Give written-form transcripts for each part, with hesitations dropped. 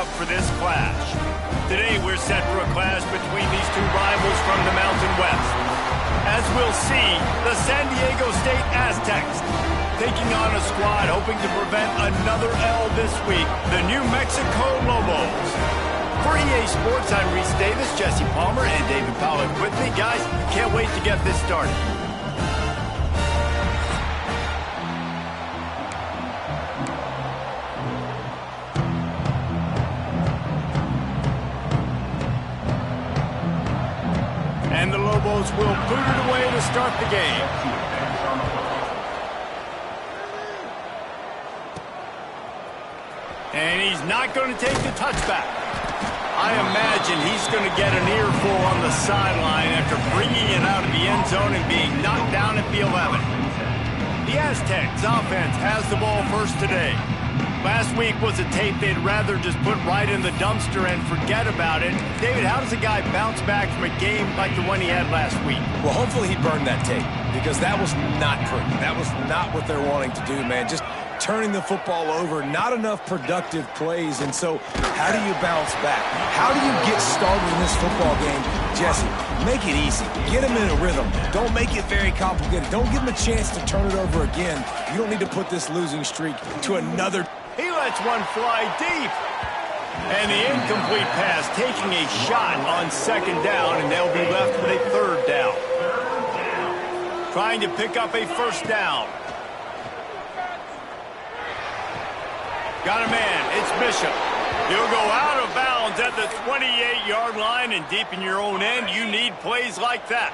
out for this clash. Today, we're set for a clash between these two rivals from the Mountain West. As we'll see, the San Diego State Aztecs taking on a squad hoping to prevent another L this week, the New Mexico Lobos. For EA Sports, I'm Reese Davis, Jesse Palmer, and David Pollack with me. Guys, can't wait to get this started. And the Lobos will boot it away to start the game. And he's not going to take the touchback. I imagine he's going to get an earful on the sideline after bringing it out of the end zone and being knocked down at the 11. The Aztecs offense has the ball first today. Last week was a tape they'd rather just put right in the dumpster and forget about it. David, how does a guy bounce back from a game like the one he had last week? Well, hopefully he burned that tape because that was not pretty. That was not what they're wanting to do, man. Just turning the football over, not enough productive plays. And so how do you bounce back? How do you get started in this football game? Jesse, make it easy. Get him in a rhythm. Don't make it very complicated. Don't give him a chance to turn it over again. You don't need to put this losing streak to another. He lets one fly deep. And the incomplete pass taking a shot on second down, and they'll be left with a third down. Trying to pick up a first down. Got a man. It's Bishop. He'll go out of bounds at the 28-yard line, and deep in your own end, you need plays like that.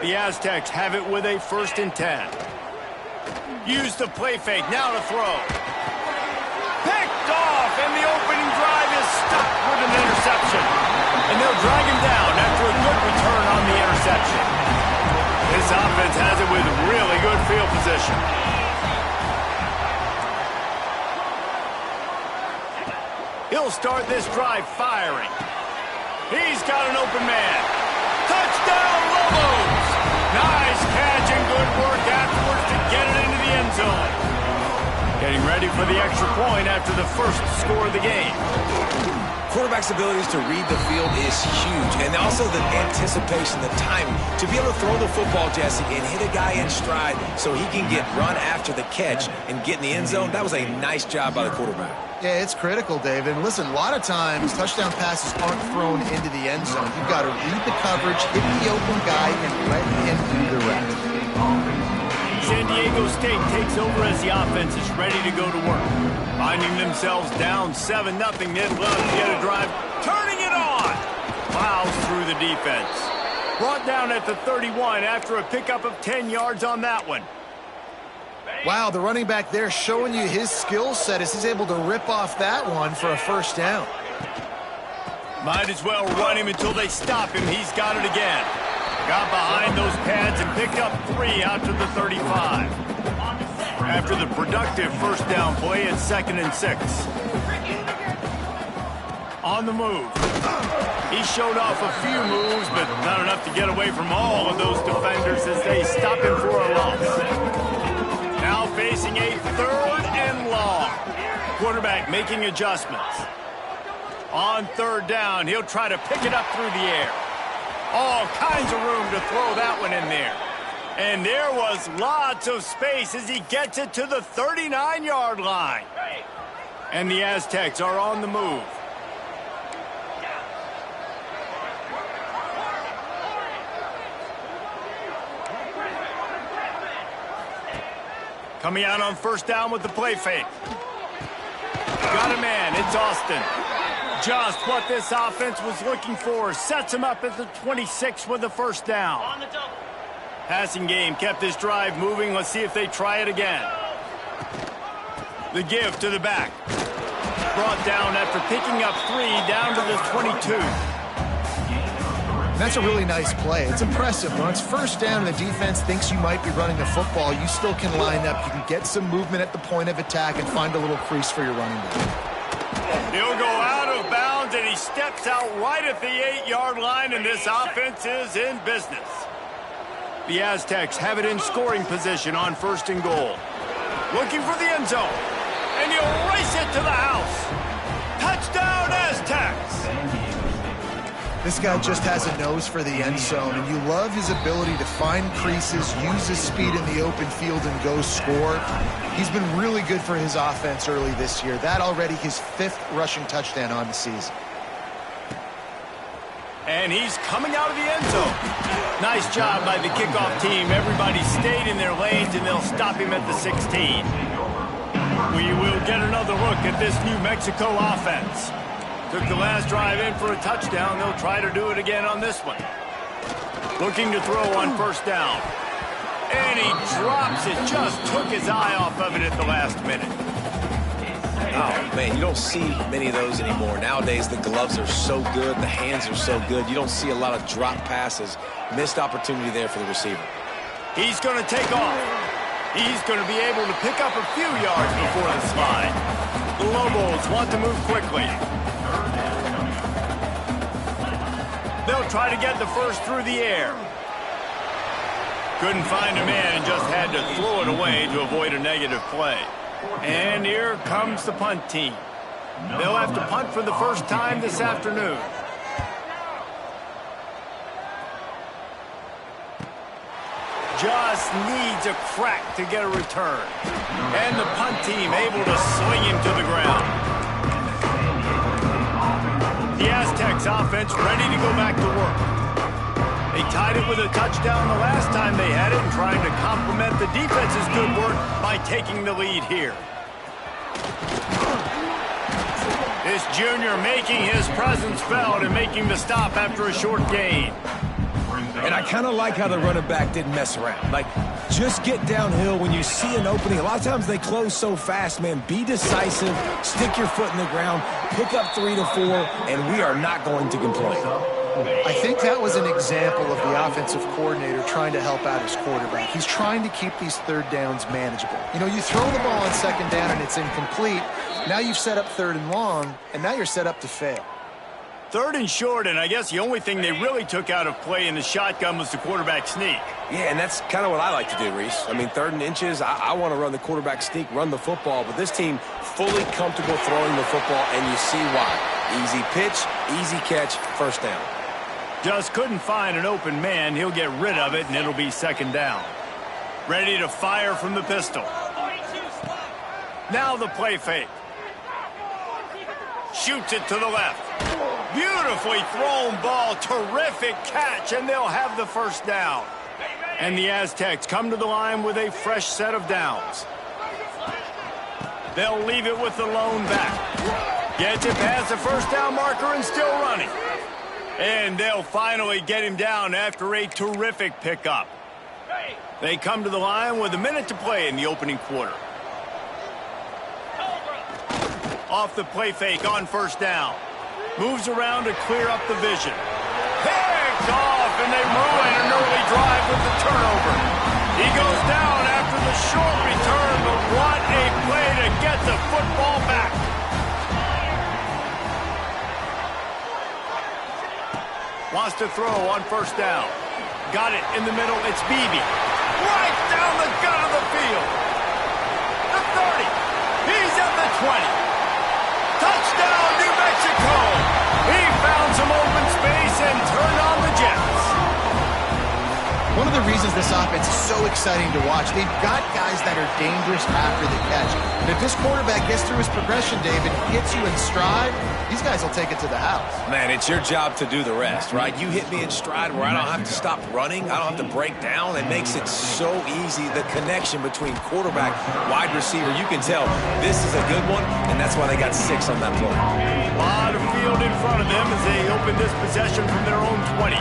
The Aztecs have it with a 1st and 10. Use the play fake. Now to throw. Picked off, and the opening drive is stopped with an interception. And they'll drag him down after a good return on the interception. This offense has it with really good field position. He'll start this drive firing. He's got an open man. Touchdown, Lobos! Nice catch and good work afterwards to get it into the end zone. Getting ready for the extra point after the first score of the game. Quarterback's abilities to read the field is huge, and also the anticipation, the timing. To be able to throw the football, Jesse, and hit a guy in stride so he can get run after the catch and get in the end zone, that was a nice job by the quarterback. Yeah, it's critical, David. And listen, a lot of times touchdown passes aren't thrown into the end zone. You've got to read the coverage, hit the open guy, and let him do the rest. San Diego State takes over as the offense is ready to go to work. Finding themselves down 7-0, they'd love to get a drive. Turning it on! Plows through the defense. Brought down at the 31 after a pickup of 10 yards on that one. Wow, the running back there showing you his skill set as he's able to rip off that one for a first down. Might as well run him until they stop him. He's got it again. Got behind those pads and picked up 3 out to the 35. After the productive first down play, it's 2nd and 6. On the move. He showed off a few moves, but not enough to get away from all of those defenders as they stop him for a loss. Now facing a 3rd and long. Quarterback making adjustments. On 3rd down, he'll try to pick it up through the air. All kinds of room to throw that one in there. And there was lots of space as he gets it to the 39-yard line. And the Aztecs are on the move. Coming out on 1st down with the play fake. Got a man. It's Austin. Just what this offense was looking for. Sets him up at the 26 with the 1st down. Passing game kept this drive moving. Let's see if they try it again. The give to the back. Brought down after picking up 3 down to the 22. That's a really nice play. It's impressive. When it's 1st down and the defense thinks you might be running the football, you still can line up. You can get some movement at the point of attack and find a little crease for your running back. He'll go out of bounds, and he steps out right at the 8-yard line, and this offense is in business. The Aztecs have it in scoring position on 1st and goal. Looking for the end zone, and he'll race it to the house. Touchdown! This guy just has a nose for the end zone, and you love his ability to find creases, use his speed in the open field, and go score. He's been really good for his offense early this year. That already his 5th rushing touchdown on the season. And he's coming out of the end zone. Nice job by the kickoff team. Everybody stayed in their lanes, and they'll stop him at the 16. We will get another look at this New Mexico offense. Took the last drive in for a touchdown. They'll try to do it again on this one. Looking to throw on first down. And he drops it. Just took his eye off of it at the last minute. Oh, man, you don't see many of those anymore. Nowadays, the gloves are so good. The hands are so good. You don't see a lot of drop passes. Missed opportunity there for the receiver. He's going to take off. He's going to be able to pick up a few yards before the slide. The Lobos want to move quickly. They'll try to get the first through the air. Couldn't find a man and just had to throw it away to avoid a negative play. And here comes the punt team. They'll have to punt for the first time this afternoon. Just needs a crack to get a return. And the punt team able to sling him to the ground. The Aztecs offense ready to go back to work. They tied it with a touchdown the last time they had it and trying to complement the defense's good work by taking the lead here. This junior making his presence felt and making the stop after a short gain. And I kind of like how the running back didn't mess around. Like, just get downhill when you see an opening. A lot of times they close so fast, man. Be decisive, stick your foot in the ground, pick up 3 to 4, and we are not going to complain. I think that was an example of the offensive coordinator trying to help out his quarterback. He's trying to keep these third downs manageable. You know, you throw the ball on second down and it's incomplete. Now you've set up third and long, and now you're set up to fail. Third and short, and I guess the only thing they really took out of play in the shotgun was the quarterback sneak. Yeah, and that's kind of what I like to do, Reese. I mean, 3rd and inches, I want to run the quarterback sneak, run the football, but this team fully comfortable throwing the football, and you see why. Easy pitch, easy catch, first down. Just couldn't find an open man. He'll get rid of it, and it'll be second down. Ready to fire from the pistol. Now the play fake. Shoots it to the left. Beautifully thrown ball. Terrific catch, and they'll have the first down. And the Aztecs come to the line with a fresh set of downs. They'll leave it with the lone back. Gets it past the first down marker and still running. And they'll finally get him down after a terrific pickup. They come to the line with a minute to play in the opening quarter. Off the play fake on first down. Moves around to clear up the vision. Picked off, and they ruin an early drive with the turnover. He goes down after the short return, but what a play to get the football back. Wants to throw on first down. Got it in the middle. It's Beebe. Right down the gut of the field. The 30. He's at the 20. Touchdown, New Mexico. He found some open space and turned on the Jets. One of the reasons this offense is so exciting to watch, they've got guys that are dangerous after the catch. And if this quarterback gets through his progression, David, hits you in stride, these guys will take it to the house. Man, it's your job to do the rest, right? You hit me in stride where I don't have to stop running. I don't have to break down. It makes it so easy. The connection between quarterback, wide receiver, you can tell this is a good one, and that's why they got 6 on that play. A lot of field in front of them as they open this possession from their own 20.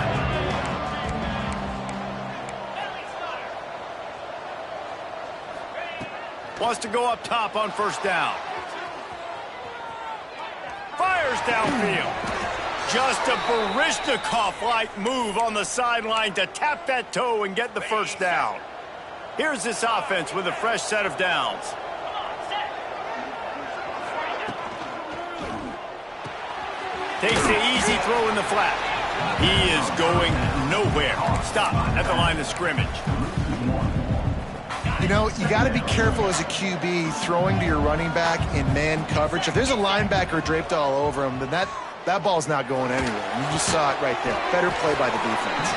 Wants to go up top on first down. Fires downfield. Just a Baryshnikov-like move on the sideline to tap that toe and get the first down. Here's this offense with a fresh set of downs. Takes the easy throw in the flat. He is going nowhere. Stop at the line of scrimmage. You know, you got to be careful as a QB throwing to your running back in man coverage. If there's a linebacker draped all over him, then That ball's not going anywhere. You just saw it right there. Better play by the defense.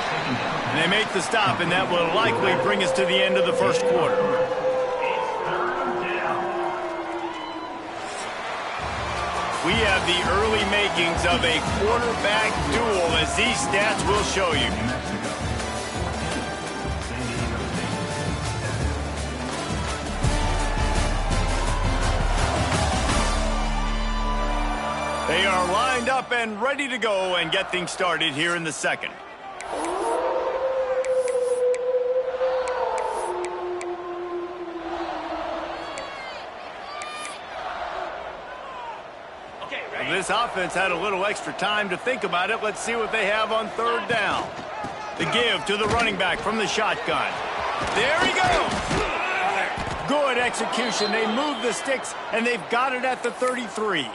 And they make the stop, and that will likely bring us to the end of the first quarter. We have the early makings of a quarterback duel, as these stats will show you. They are lined up and ready to go and get things started here in the second. This offense had a little extra time to think about it. Let's see what they have on third down. The give to the running back from the shotgun. There he goes. Good execution. They move the sticks, and they've got it at the 33.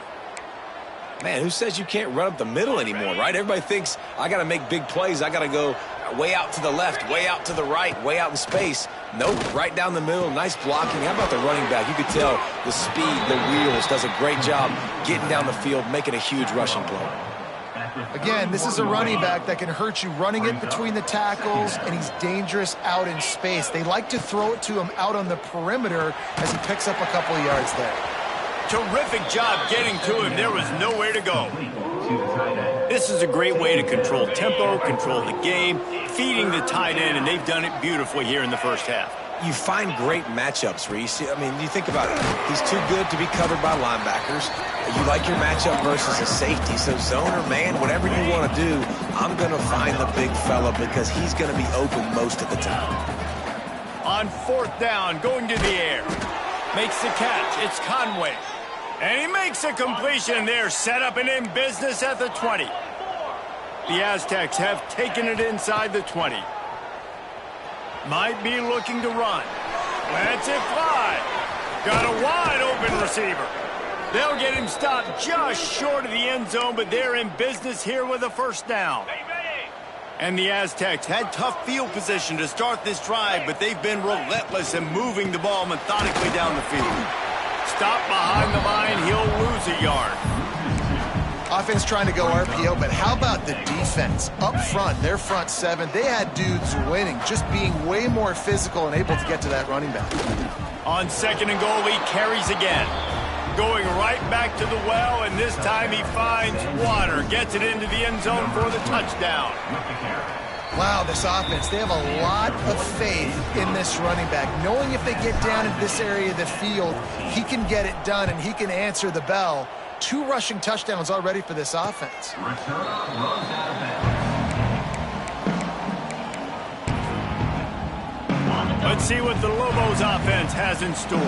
Man, who says you can't run up the middle anymore, right? Everybody thinks, I got to make big plays. I got to go way out to the left, way out to the right, way out in space. Nope, right down the middle, nice blocking. How about the running back? You could tell the speed, the wheels, does a great job getting down the field, making a huge rushing play. Again, this is a running back that can hurt you running it between the tackles, and he's dangerous out in space. They like to throw it to him out on the perimeter as he picks up a couple of yards there. Terrific job getting to him. There was nowhere to go. This is a great way to control tempo, control the game, feeding the tight end, and they've done it beautifully here in the first half. You find great matchups, Reese. I mean, you think about it. He's too good to be covered by linebackers. You like your matchup versus a safety. So zone or man, whatever you want to do, I'm going to find the big fella because he's going to be open most of the time. On fourth down, going to the air. Makes the catch. It's Conway. And he makes a completion there, set up and in business at the 20. The Aztecs have taken it inside the 20. Might be looking to run. Lets it fly. Got a wide open receiver. They'll get him stopped just short of the end zone, but they're in business here with a first down. And the Aztecs had tough field position to start this drive, but they've been relentless in moving the ball methodically down the field. Stop behind the line, he'll lose a yard. Offense trying to go RPO, but how about the defense? Up front, their front seven, they had dudes winning, just being way more physical and able to get to that running back. On second and goal, he carries again. Going right back to the well, and this time he finds water. Gets it into the end zone for the touchdown. Wow, this offense, they have a lot of faith in this running back. Knowing if they get down in this area of the field, he can get it done and he can answer the bell. 2 rushing touchdowns already for this offense. Let's see what the Lobos offense has in store.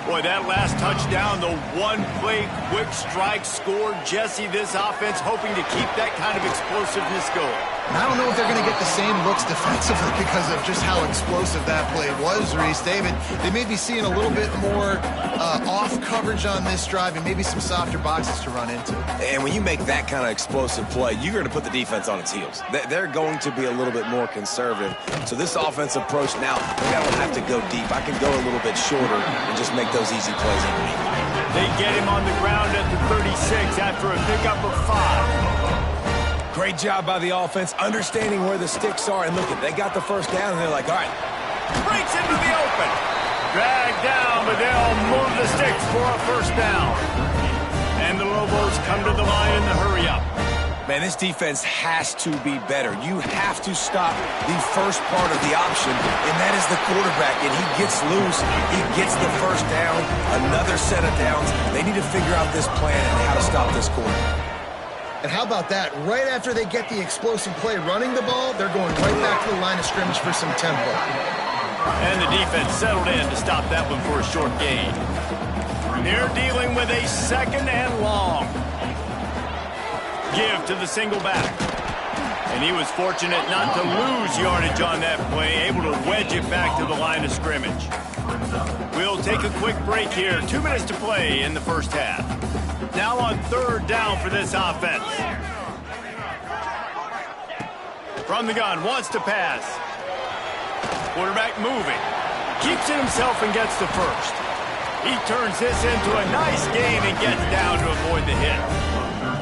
Boy, that last touchdown, the one-play quick strike scored. Jesse, this offense hoping to keep that kind of explosiveness going. And I don't know if they're going to get the same looks defensively because of just how explosive that play was, Reese. David, they may be seeing a little bit more off coverage on this drive and maybe some softer boxes to run into. And when you make that kind of explosive play, you're going to put the defense on its heels. They're going to be a little bit more conservative. So this offensive approach now, maybe I don't have to go deep. I can go a little bit shorter and just make those easy plays underneath. They get him on the ground at the 36 after a pickup of 5. Great job by the offense, understanding where the sticks are. And look, they got the first down, and they're like, all right. Breaks into the open. Dragged down, but they'll move the sticks for a first down. And the Lobos come to the line in the hurry-up. Man, this defense has to be better. You have to stop the first part of the option, and that is the quarterback. And he gets loose. He gets the first down, another set of downs. They need to figure out this plan and how to stop this quarterback. And how about that? Right after they get the explosive play running the ball, they're going right back to the line of scrimmage for some tempo. And the defense settled in to stop that one for a short gain. They're dealing with a second and long. Give to the single back. And he was fortunate not to lose yardage on that play, able to wedge it back to the line of scrimmage. We'll take a quick break here. 2 minutes to play in the first half. Now on third down for this offense. From the gun, wants to pass. Quarterback moving. Keeps it himself and gets the first. He turns this into a nice gain and gets down to avoid the hit.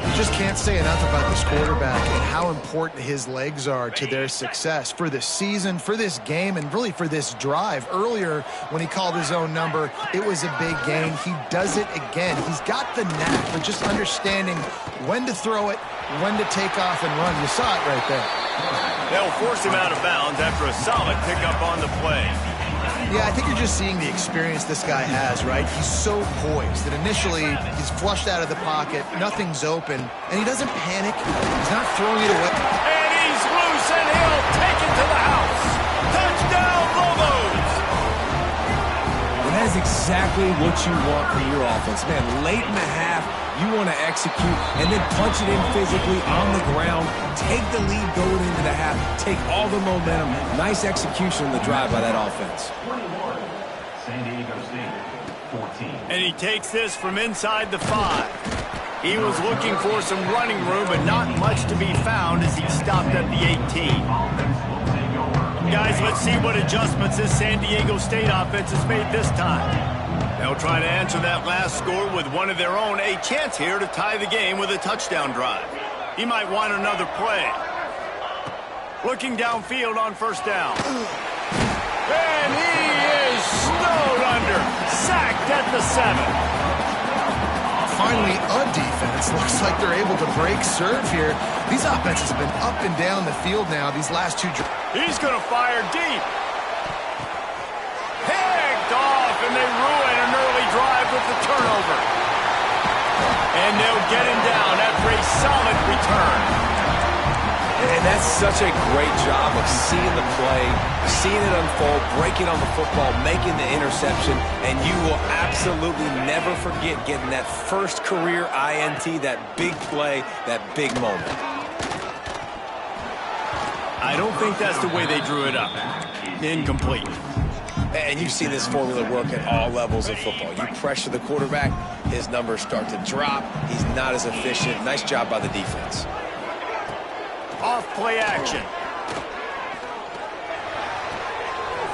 You just can't say enough about this quarterback and how important his legs are to their success for the season, for this game, and really for this drive. Earlier, when he called his own number, it was a big gain. He does it again. He's got the knack for just understanding when to throw it, when to take off and run. You saw it right there. They'll force him out of bounds after a solid pickup on the play. Yeah, I think you're just seeing the experience this guy has, right? He's so poised that initially he's flushed out of the pocket, nothing's open, and he doesn't panic. He's not throwing it away. And he's loose, and he'll take it to the house. Touchdown, Lobos! And that is exactly what you want from your offense. Man, late in the half, you want to execute and then punch it in physically on the ground, take the lead going into the half, take all the momentum. Nice execution on the drive by that offense. And he takes this from inside the 5. He was looking for some running room, but not much to be found as he stopped at the 18. Guys, let's see what adjustments this San Diego State offense has made this time. They'll try to answer that last score with one of their own. A chance here to tie the game with a touchdown drive. He might want another play. Looking downfield on first down. And he is snowed under. Sacked at the 7. Finally, a defense. Looks like they're able to break serve here. These offenses have been up and down the field now these last 2 drives. He's going to fire deep. Picked off, and they ruin an early drive with the turnover. And they'll get him down after a solid return. And that's such a great job of seeing the play, seeing it unfold, breaking on the football, making the interception, and you will absolutely never forget getting that first career INT, that big play, that big moment. I don't think that's the way they drew it up. Incomplete. And you've seen this formula work at all levels of football. You pressure the quarterback, his numbers start to drop. He's not as efficient. Nice job by the defense. Off play action.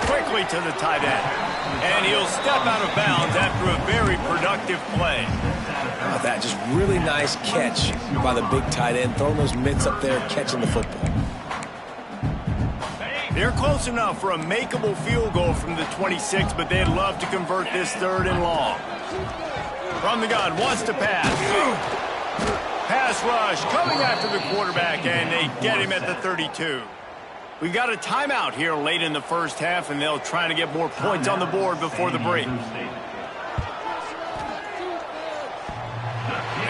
Quickly to the tight end. And he'll step out of bounds after a very productive play. How about that? Just really nice catch by the big tight end. Throwing those mitts up there, catching the football. They're close enough for a makeable field goal from the 26, but they'd love to convert this 3rd and long. From the gun, wants to pass. Pass rush coming after the quarterback, and they get him at the 32. We got a timeout here late in the first half, and they'll try to get more points on the board before the break. And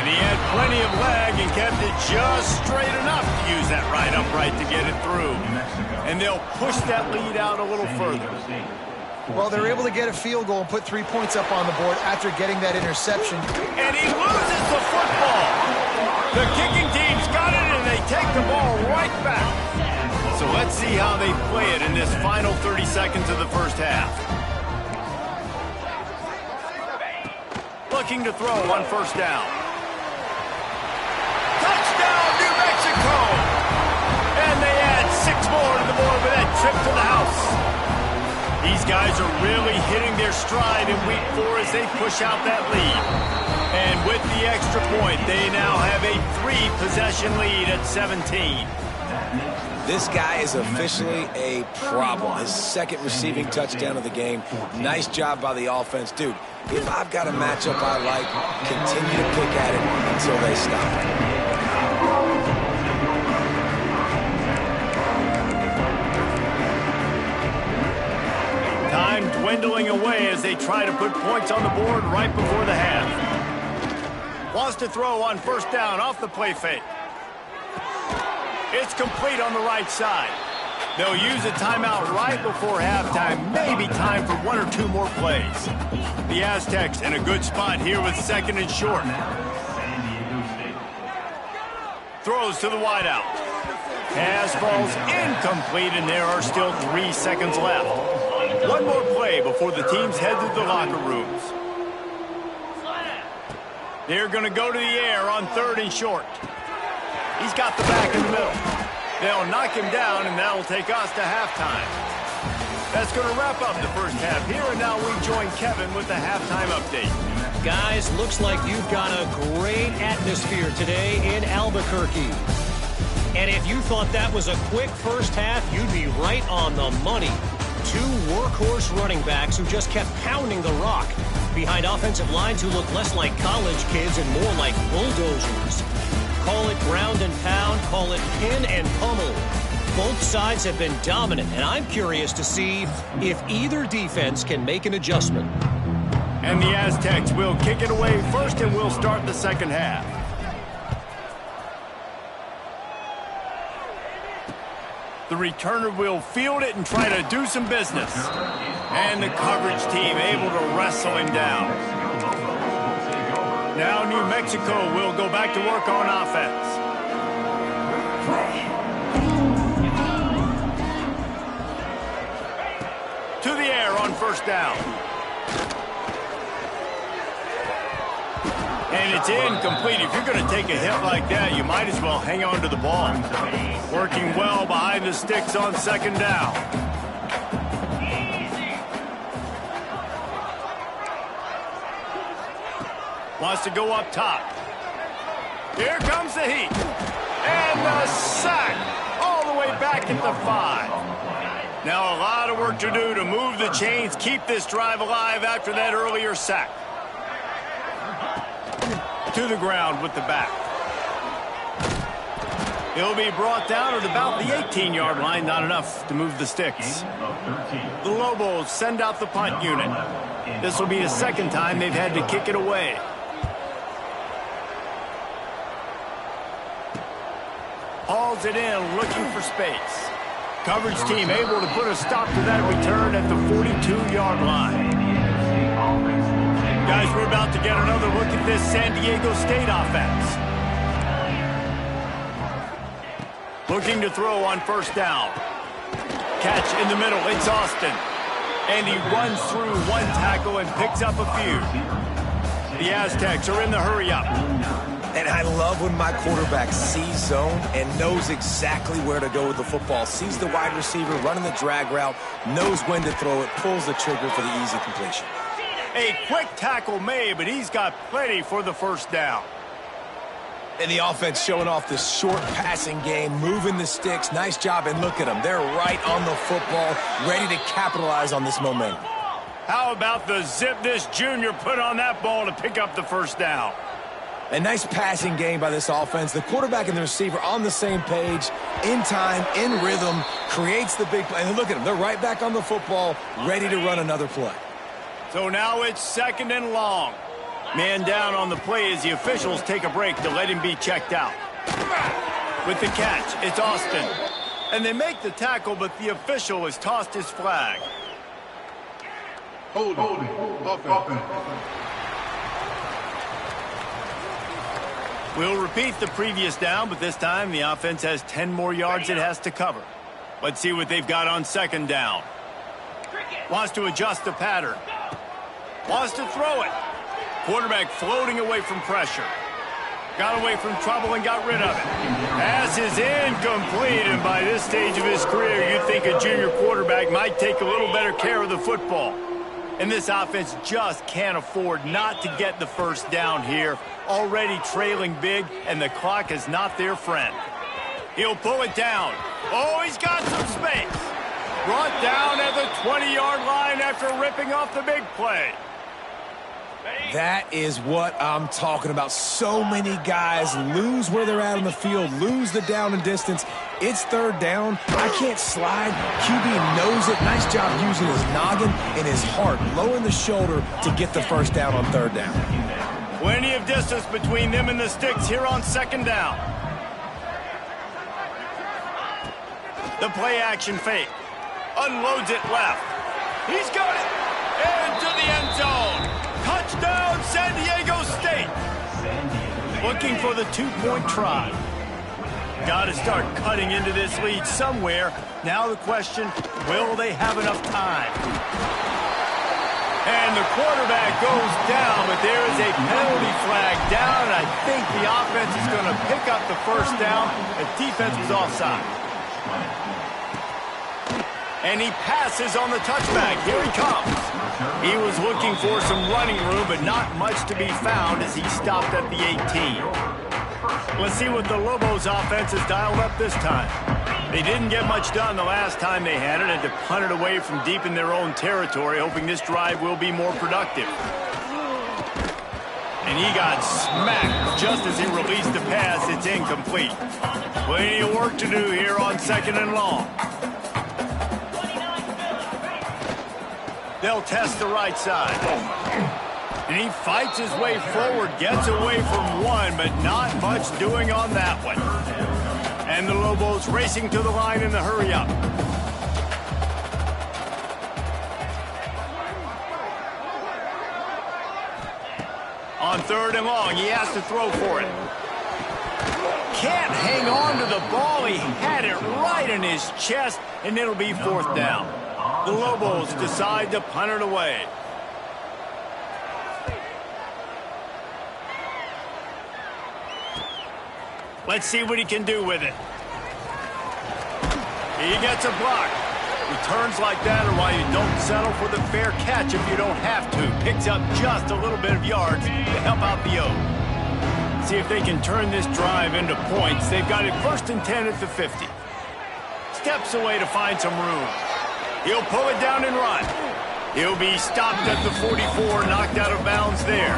he had plenty of leg and kept it just straight enough to use that right upright to get it through. And they'll push that lead out a little further. Well, they're able to get a field goal and put 3 points up on the board after getting that interception. And he loses the football. The kicking team's got it, and they take the ball right back. So let's see how they play it in this final 30 seconds of the first half. Looking to throw on first down. Touchdown, New Mexico! And they add 6 more to the board with that trip to the house. These guys are really hitting their stride in week 4 as they push out that lead. And with the extra point, they now have a 3-possession lead at 17. This guy is officially a problem. His 2nd receiving touchdown of the game. Nice job by the offense. Dude, if I've got a matchup I like, continue to pick at it until they stop. Time dwindling away as they try to put points on the board right before the half. Wants to throw on first down off the play fake. It's complete on the right side. They'll use a timeout right before halftime. Maybe time for 1 or 2 more plays. The Aztecs in a good spot here with 2nd and short. Throws to the wideout. Pass falls incomplete, and there are still 3 seconds left. 1 more play before the teams head to the locker rooms. They're going to go to the air on 3rd and short. He's got the back in the middle. They'll knock him down, and that'll take us to halftime. That's going to wrap up the first half here, and now we join Kevin with the halftime update. Guys, looks like you've got a great atmosphere today in Albuquerque. And if you thought that was a quick first half, you'd be right on the money. Two workhorse running backs who just kept pounding the rock behind offensive lines who look less like college kids and more like bulldozers. Call it ground and pound, call it pin and pummel. Both sides have been dominant, and I'm curious to see if either defense can make an adjustment. And the Aztecs will kick it away first, and we'll start the second half. The returner will field it and try to do some business. And the coverage team able to wrestle him down. Now New Mexico will go back to work on offense. To the air on first down. And it's incomplete. If you're going to take a hit like that, you might as well hang on to the ball. Working well behind the sticks on second down. Wants to go up top. Here comes the heat. And the sack all the way back at the 5. Now a lot of work to do to move the chains, keep this drive alive after that earlier sack. To the ground with the back. He'll be brought down at about the 18-yard line, not enough to move the sticks. The Lobos send out the punt unit. This will be the second time they've had to kick it away. Hauls it in, looking for space. Coverage team able to put a stop to that return at the 42-yard line. Guys, we're about to get another look at this San Diego State offense. Looking to throw on first down. Catch in the middle, it's Austin. And he runs through one tackle and picks up a few. The Aztecs are in the hurry-up. And I love when my quarterback sees zone and knows exactly where to go with the football. Sees the wide receiver running the drag route, knows when to throw it, pulls the trigger for the easy completion. A quick tackle made, but he's got plenty for the first down. And the offense showing off this short passing game, moving the sticks. Nice job, and look at them. They're right on the football, ready to capitalize on this momentum. How about the zip this junior put on that ball to pick up the first down? A nice passing game by this offense. The quarterback and the receiver on the same page, in time, in rhythm, creates the big play. And look at them. They're right back on the football, ready to run another play. So now it's second and long. Man down on the play as the officials take a break to let him be checked out. With the catch, it's Austin. And they make the tackle, but the official has tossed his flag. Hold it. We'll repeat the previous down, but this time the offense has 10 more yards it has to cover. Let's see what they've got on second down. Wants to adjust the pattern. Wants to throw it. Quarterback floating away from pressure. Got away from trouble and got rid of it. Pass is incomplete, and by this stage of his career, you'd think a junior quarterback might take a little better care of the football. And this offense just can't afford not to get the first down here. Already trailing big, and the clock is not their friend. He'll pull it down. Oh, he's got some space. Brought down at the 20-yard line after ripping off the big play. That is what I'm talking about. So many guys lose where they're at on the field, lose the down and distance. It's third down. I can't slide. QB knows it. Nice job using his noggin and his heart, lowering the shoulder to get the first down on third down. Plenty of distance between them and the sticks here on second down. The play action fake. Unloads it left. He's got it. Into the end zone. Touchdown, San Diego State. Looking for the two-point try. Got to start cutting into this lead somewhere. Now the question, will they have enough time? And the quarterback goes down, but there is a penalty flag down, and I think the offense is going to pick up the first down. The defense was offside. And he passes on the touchback. Here he comes. He was looking for some running room, but not much to be found as he stopped at the 18. Let's see what the Lobos offense has dialed up this time. They didn't get much done the last time they had it, and to punt it away from deep in their own territory, hoping this drive will be more productive. And he got smacked just as he released the pass. It's incomplete. Plenty of work to do here on 2nd and long. They'll test the right side. And he fights his way forward, gets away from one, but not much doing on that one. And the Lobos racing to the line in the hurry-up. On 3rd and long, he has to throw for it. Can't hang on to the ball. He had it right in his chest, and it'll be 4th down. The Lobos decide to punt it away. Let's see what he can do with it. He gets a block. Returns like that are why you don't settle for the fair catch if you don't have to. Picks up just a little bit of yards to help out the O. See if they can turn this drive into points. They've got it 1st and 10 at the 50. Steps away to find some room. He'll pull it down and run. He'll be stopped at the 44, knocked out of bounds there.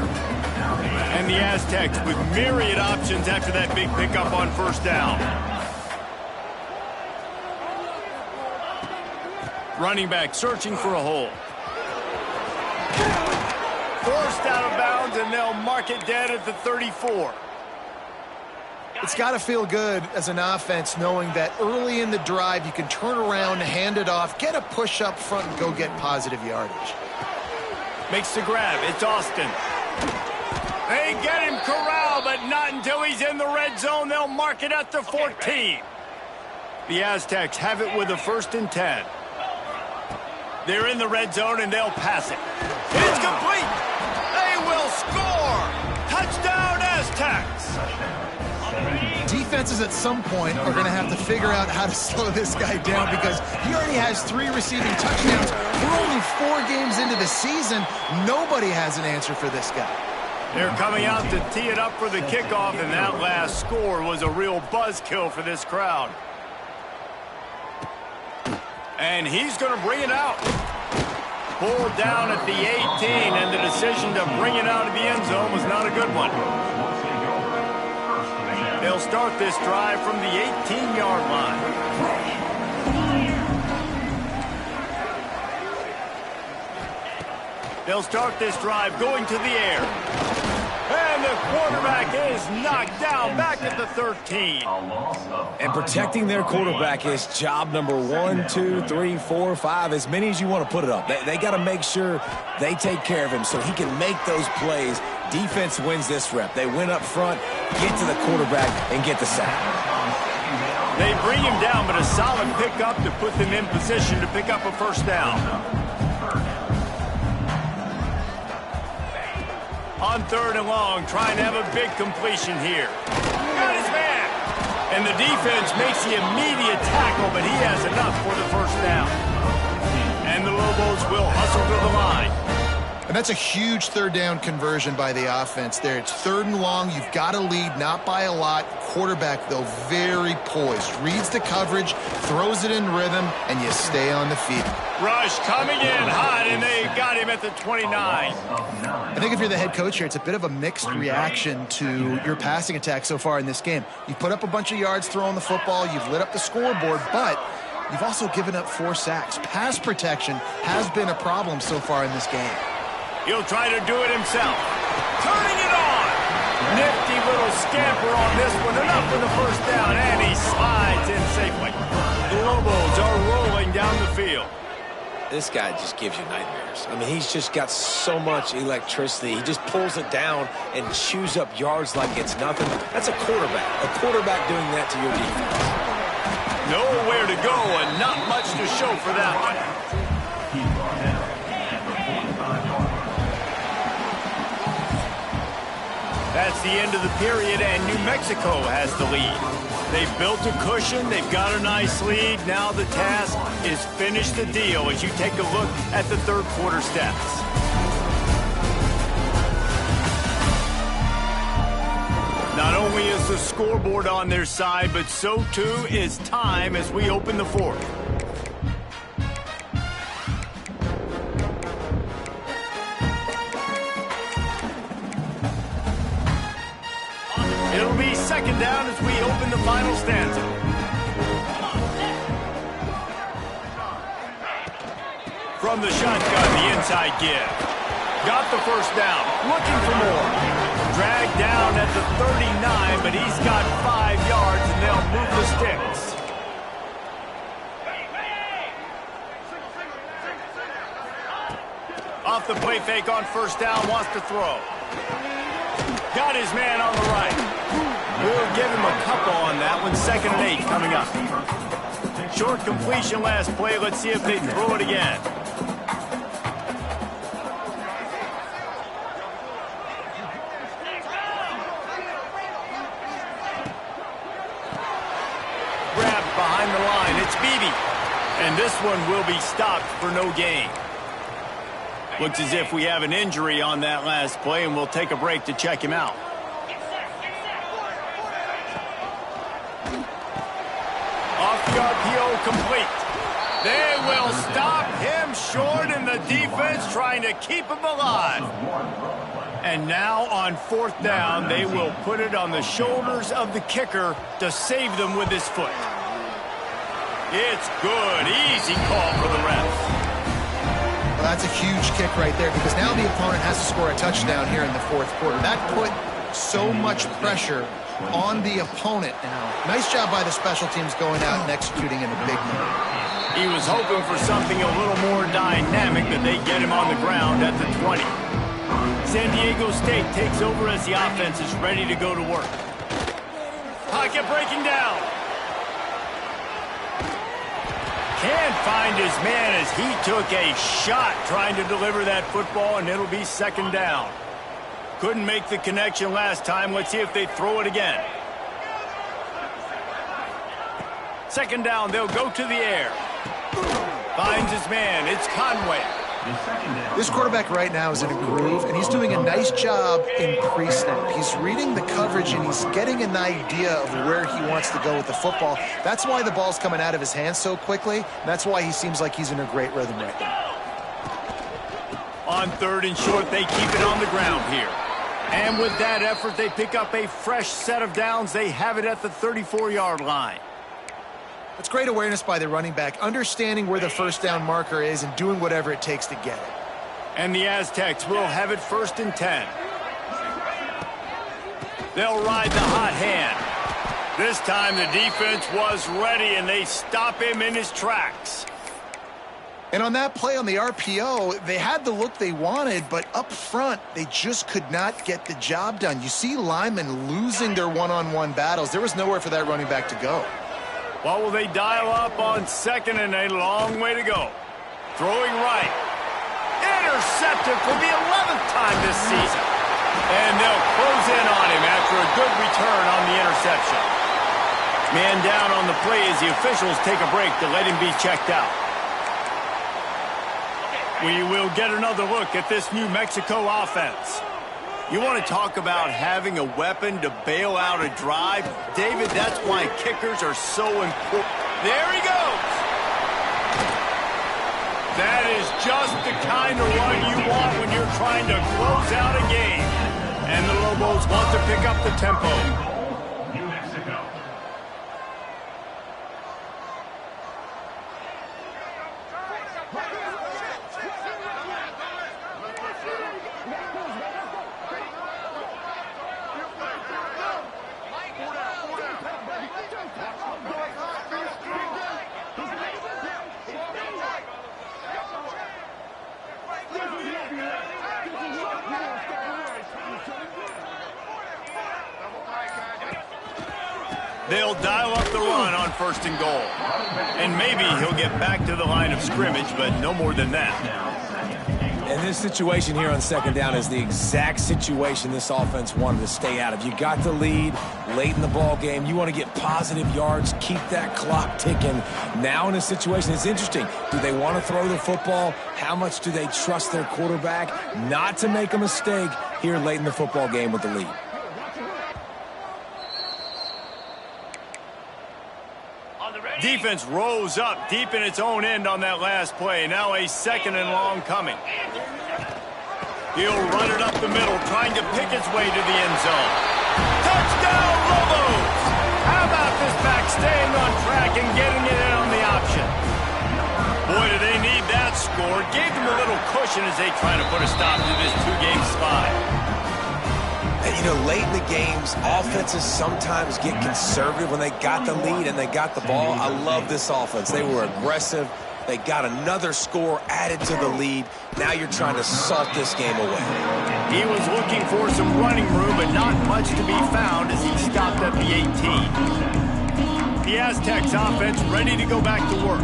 And the Aztecs with myriad options after that big pickup on 1st down. Running back searching for a hole. Forced out of bounds, and they'll mark it dead at the 34. It's got to feel good as an offense knowing that early in the drive you can turn around, hand it off, get a push up front, and go get positive yardage. Makes the grab. It's Austin. They get him corralled, but not until he's in the red zone. They'll mark it at the 14. The Aztecs have it with a 1st and 10. They're in the red zone, and they'll pass it. It's complete. They will score. Touchdown, Aztecs. Defenses at some point are going to have to figure out how to slow this guy down because he already has 3 receiving touchdowns. We're only 4 games into the season. Nobody has an answer for this guy. They're coming out to tee it up for the kickoff, and that last score was a real buzzkill for this crowd. And he's going to bring it out. Pulled down at the 18, and the decision to bring it out of the end zone was not a good one. They'll start this drive from the 18-yard line. They'll start this drive going to the air. And the quarterback is knocked down back at the 13. And protecting their quarterback is job number 1, 2, 3, 4, 5, as many as you want to put it up. They got to make sure they take care of him so he can make those plays. Defense wins this rep. They win up front, get to the quarterback, and get the sack. They bring him down, but a solid pickup to put them in position to pick up a 1st down. On 3rd and long, trying to have a big completion here. Got his man. And the defense makes the immediate tackle, but he has enough for the 1st down. And the Lobos will hustle to the line. And that's a huge 3rd down conversion by the offense there. It's 3rd and long. You've got to lead, not by a lot. Quarterback, though, very poised. Reads the coverage, throws it in rhythm, and you stay on the field. Rush coming in hot, and they got him at the 29. I think if you're the head coach here, it's a bit of a mixed reaction to your passing attack so far in this game. You've put up a bunch of yards throwing the football. You've lit up the scoreboard, but you've also given up 4 sacks. Pass protection has been a problem so far in this game. He'll try to do it himself. Turning it on. Nifty little scamper on this one. Enough for the 1st down, and he slides in safely. The Lobos are rolling down the field. This guy just gives you nightmares. I mean, he's just got so much electricity. He just pulls it down and chews up yards like it's nothing. That's a quarterback. A quarterback doing that to your defense. Nowhere to go and not much to show for that one. That's the end of the period, and New Mexico has the lead. They've built a cushion. They've got a nice lead. Now the task is finish the deal as you take a look at the third quarter stats. Not only is the scoreboard on their side, but so too is time as we open the fourth. It'll be second down as we open the final stanza. From the shotgun, the inside give. Got the first down, looking for more. Dragged down at the 39, but he's got 5 yards, and they'll move the sticks. Off the play fake on first down, wants to throw. Got his man on the right. We'll give him a couple on that one. 2nd and 8 coming up. Short completion last play. Let's see if they throw it again. Grabbed behind the line. It's Beebe. And this one will be stopped for no gain. Looks as if we have an injury on that last play, and we'll take a break to check him out. Off the RPO, complete. They will stop him short, and the defense trying to keep him alive. And now on 4th down, they will put it on the shoulders of the kicker to save them with his foot. It's good. Easy call for the ref. Well, that's a huge kick right there because now the opponent has to score a touchdown here in the fourth quarter. That put so much pressure on the opponent now. Nice job by the special teams going out and executing in a big moment. He was hoping for something a little more dynamic, but they get him on the ground at the 20. San Diego State takes over as the offense is ready to go to work. Pocket breaking down. Can't find his man as he took a shot trying to deliver that football, and it'll be 2nd down. Couldn't make the connection last time. Let's see if they throw it again. 2nd down, they'll go to the air. Finds his man. It's Conway. This quarterback right now is in a groove, and he's doing a nice job in pre-snap. He's reading the coverage, and he's getting an idea of where he wants to go with the football. That's why the ball's coming out of his hands so quickly. That's why he seems like he's in a great rhythm right now. On 3rd and short, they keep it on the ground here. And with that effort, they pick up a fresh set of downs. They have it at the 34-yard line. It's great awareness by the running back, understanding where the first down marker is and doing whatever it takes to get it. And the Aztecs will have it 1st and 10. They'll ride the hot hand. This time the defense was ready, and they stop him in his tracks. And on that play on the RPO, they had the look they wanted, but up front, they just could not get the job done. You see linemen losing their one-on-one battles. There was nowhere for that running back to go. What will they dial up on 2nd and a long way to go? Throwing right. Intercepted for the 11th time this season. And they'll close in on him after a good return on the interception. Man down on the play as the officials take a break to let him be checked out. We will get another look at this New Mexico offense. You want to talk about having a weapon to bail out a drive? David, that's why kickers are so important. There he goes. That is just the kind of run you want when you're trying to close out a game. And the Lobos want to pick up the tempo. New Mexico. They'll dial up the run on 1st and goal. And maybe he'll get back to the line of scrimmage, but no more than that. And this situation here on second down is the exact situation this offense wanted to stay out of. You got the lead late in the ball game. You want to get positive yards, keep that clock ticking. Now in a situation, it's interesting. Do they want to throw the football? How much do they trust their quarterback not to make a mistake here late in the football game with the lead? Defense rose up deep in its own end on that last play. Now a second and long coming. He'll run it up the middle, trying to pick its way to the end zone. Touchdown, Lobos! How about this back staying on track and getting it in on the option? Boy, do they need that score. Gave them a little cushion as they try to put a stop to this two-game slide. And, you know, late in the games, offenses sometimes get conservative when they got the lead and they got the ball. I love this offense. They were aggressive. They got another score added to the lead. Now you're trying to salt this game away. He was looking for some running room, but not much to be found as he stopped at the 18. The Aztecs offense ready to go back to work.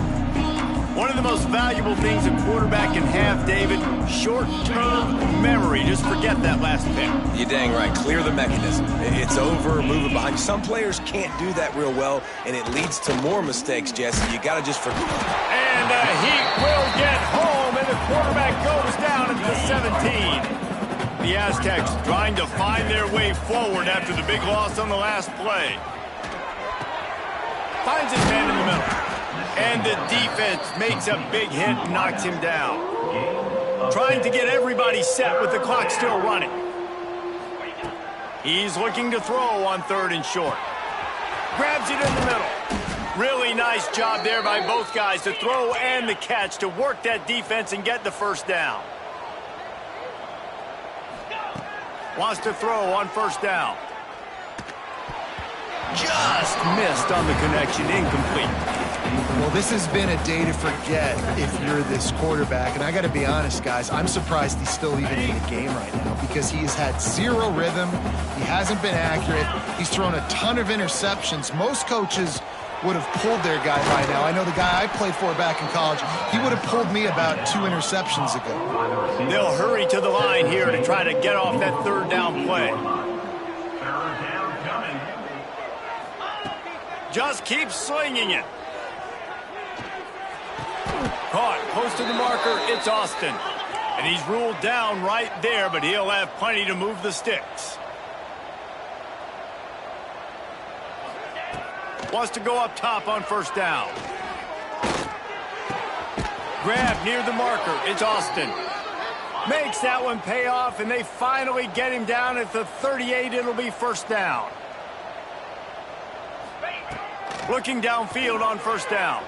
One of the most valuable things a quarterback can have, David, short-term memory. Just forget that last pick. You're dang right. Clear the mechanism. It's over, move it behind you. Some players can't do that real well, and it leads to more mistakes, Jesse. You got to just forget. And he will get home, and the quarterback goes down at the 17. The Aztecs trying to find their way forward after the big loss on the last play. Finds his man in the middle. And the defense makes a big hit and knocks him down. Trying to get everybody set with the clock still running. He's looking to throw on third and short. Grabs it in the middle. Really nice job there by both guys to throw and the catch to work that defense and get the first down. Wants to throw on first down. Just missed on the connection, incomplete. Well, this has been a day to forget if you're this quarterback. And I got to be honest, guys, I'm surprised he's still even in the game right now because he has had zero rhythm. He hasn't been accurate. He's thrown a ton of interceptions. Most coaches would have pulled their guy by now. I know the guy I played for back in college, he would have pulled me about 2 interceptions ago. They'll hurry to the line here to try to get off that third down play. Just keep slinging it. Caught close to the marker, it's Austin. And he's ruled down right there, but he'll have plenty to move the sticks. Wants to go up top on first down. Grab near the marker, it's Austin. Makes that one pay off, and they finally get him down at the 38. It'll be first down. Looking downfield on first down.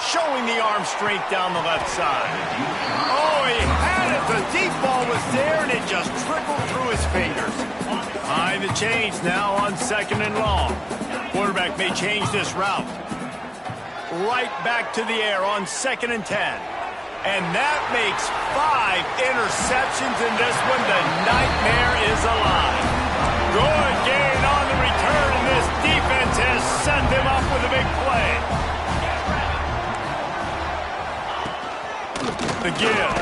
Showing the arm strength down the left side. Oh, he had it. The deep ball was there, and it just trickled through his fingers. Behind the chains now on second and long. Quarterback may change this route. Right back to the air on second and 10. And that makes 5 interceptions in this one. The nightmare is alive. Good gain on the return, and this defense has set them up with a big play. The give.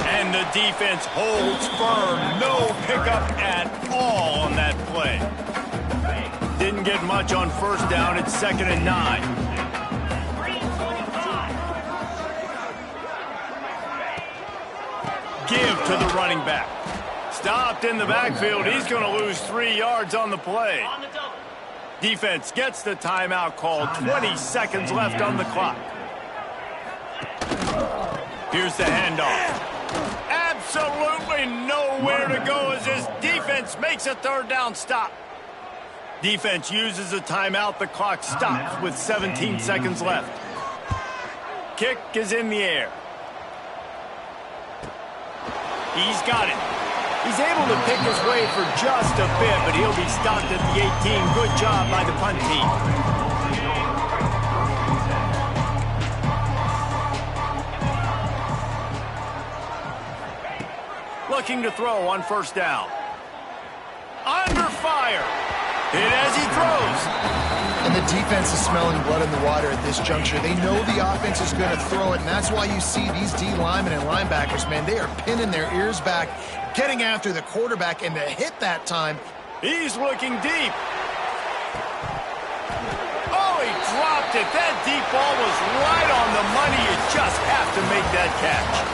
And the defense holds firm. No pickup at all on that play. Didn't get much on first down. It's second and 9. Give to the running back. Stopped in the backfield. He's going to lose 3 yards on the play. Defense gets the timeout called. 20 seconds left on the clock. Here's the handoff. Absolutely nowhere to go as this defense makes a third down stop. Defense uses a timeout. The clock stops with 17 seconds left. Kick is in the air. He's got it. He's able to pick his way for just a bit, but he'll be stopped at the 18. Good job by the punt team. Looking to throw on first down. Under fire. Hit as he throws. And the defense is smelling blood in the water at this juncture. They know the offense is going to throw it, and that's why you see these D linemen and linebackers, man, they are pinning their ears back, getting after the quarterback, and to hit that time. He's looking deep. Oh, he dropped it. That deep ball was right on the money. You just have to make that catch.